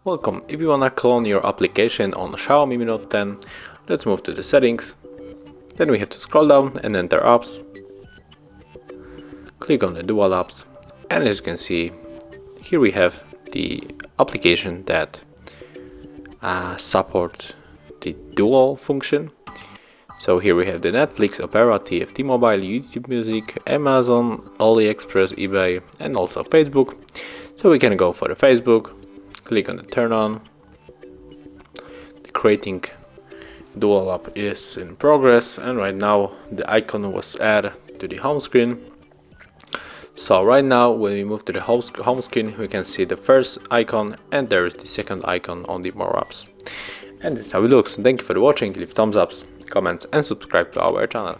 Welcome. If you wanna clone your application on Xiaomi Mi Note 10, let's move to the settings. Then we have to scroll down and enter apps. Click on the dual apps, and as you can see, here we have the application that support the dual function. So here we have the Netflix, Opera, TFT Mobile, YouTube Music, Amazon, AliExpress, eBay, and also Facebook. So we can go for the Facebook. Click on the turn on. The creating dual app is in progress, and right now the icon was added to the home screen. So right now when we move to the home screen, we can see the first icon and there is the second icon on the more apps. And this is how it looks. Thank you for watching. Leave thumbs ups, comments and subscribe to our channel.